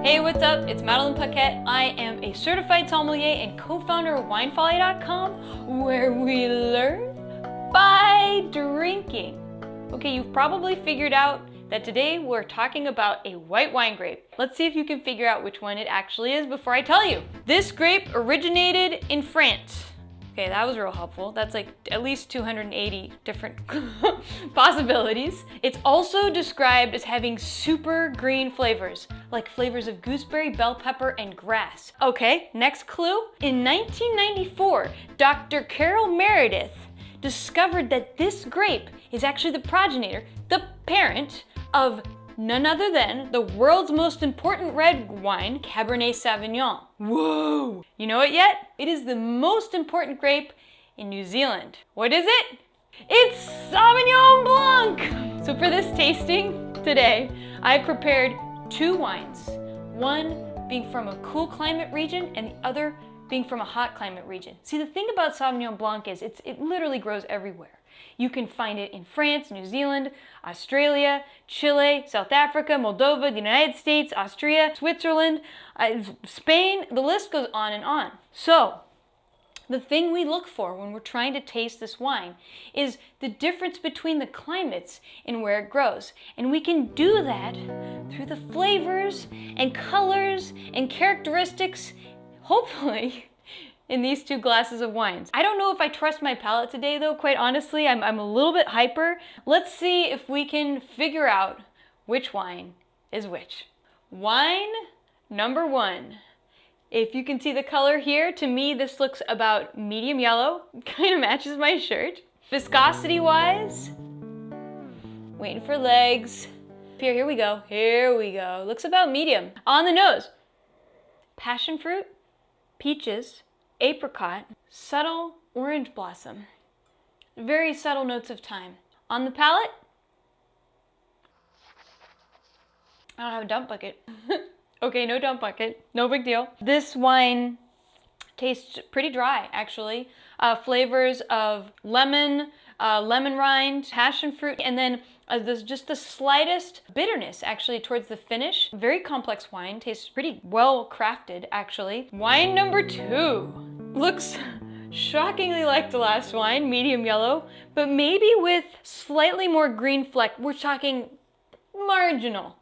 Hey, what's up? It's Madeline Paquette. I am a certified sommelier and co-founder of WineFolly.com, where we learn by drinking. Okay, you've probably figured out that today we're talking about a white wine grape. Let's see if you can figure out which one it actually is before I tell you. This grape originated in France. Okay, that was real helpful. That's like at least 280 different possibilities. It's also described as having super green flavors, like flavors of gooseberry, bell pepper, and grass. Okay, next clue. In 1994, Dr. Carol Meredith discovered that this grape is actually the progenitor, the parent of none other than the world's most important red wine, Cabernet Sauvignon. Whoa! You know it yet? It is the most important grape in New Zealand. What is it? It's Sauvignon Blanc! So for this tasting today, I've prepared two wines. One being from a cool climate region and the other being from a hot climate region. See, the thing about Sauvignon Blanc is it literally grows everywhere. You can find it in France, New Zealand, Australia, Chile, South Africa, Moldova, the United States, Austria, Switzerland, Spain, the list goes on and on. So, the thing we look for when we're trying to taste this wine is the difference between the climates and where it grows. And we can do that through the flavors and colors and characteristics, hopefully, in these two glasses of wines. I don't know if I trust my palate today though, quite honestly. I'm a little bit hyper. Let's see if we can figure out which wine is which. Wine number one. If you can see the color here, to me this looks about medium yellow. Kind of matches my shirt. Viscosity wise, waiting for legs. Here we go, here we go. Looks about medium. On the nose, passion fruit, peaches, apricot, subtle orange blossom. Very subtle notes of thyme. On the palate, I don't have a dump bucket. Okay, no dump bucket, no big deal. This wine tastes pretty dry, actually. Flavors of lemon, lemon rind, passion fruit, and then there's just the slightest bitterness actually towards the finish. Very complex wine, tastes pretty well crafted actually. Wine number two looks shockingly like the last wine, medium yellow, but maybe with slightly more green fleck. We're talking marginal.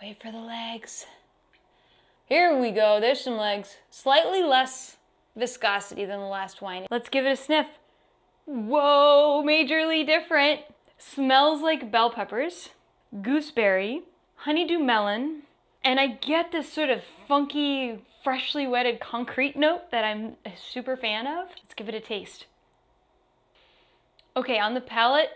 Wait for the legs. Here we go, there's some legs. Slightly less viscosity than the last wine. Let's give it a sniff. Whoa, majorly different. Smells like bell peppers, gooseberry, honeydew melon, and I get this sort of funky, freshly wetted concrete note that I'm a super fan of. Let's give it a taste. Okay, on the palate,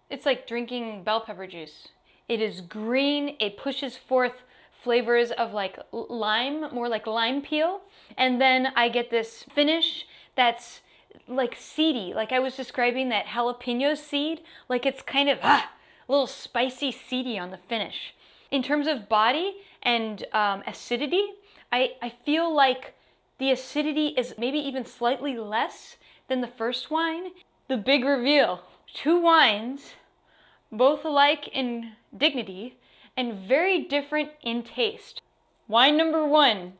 it's like drinking bell pepper juice. It is green, it pushes forth flavors of like lime, more like lime peel, and then I get this finish that's like seedy, like I was describing that jalapeno seed, like it's kind of a little spicy seedy on the finish. In terms of body and acidity, I feel like the acidity is maybe even slightly less than the first wine. The big reveal, two wines, both alike in dignity and very different in taste. Wine number one.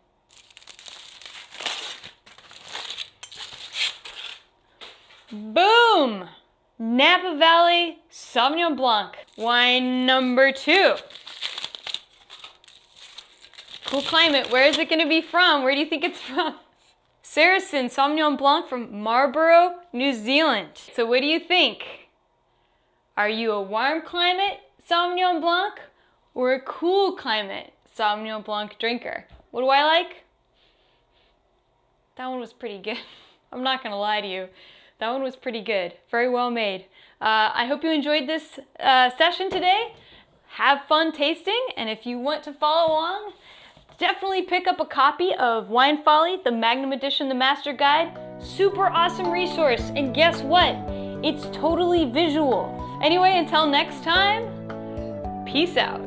Boom! Napa Valley Sauvignon Blanc. Wine number two. Cool climate. Where is it going to be from? Where do you think it's from? Saracen Sauvignon Blanc from Marlborough, New Zealand. So what do you think? Are you a warm climate Sauvignon Blanc or a cool climate Sauvignon Blanc drinker? What do I like? That one was pretty good. I'm not going to lie to you. That one was pretty good. Very well made. I hope you enjoyed this session today. Have fun tasting, and if you want to follow along, definitely pick up a copy of Wine Folly, the Magnum Edition, the Master Guide. Super awesome resource, and guess what? It's totally visual. Anyway, until next time, peace out.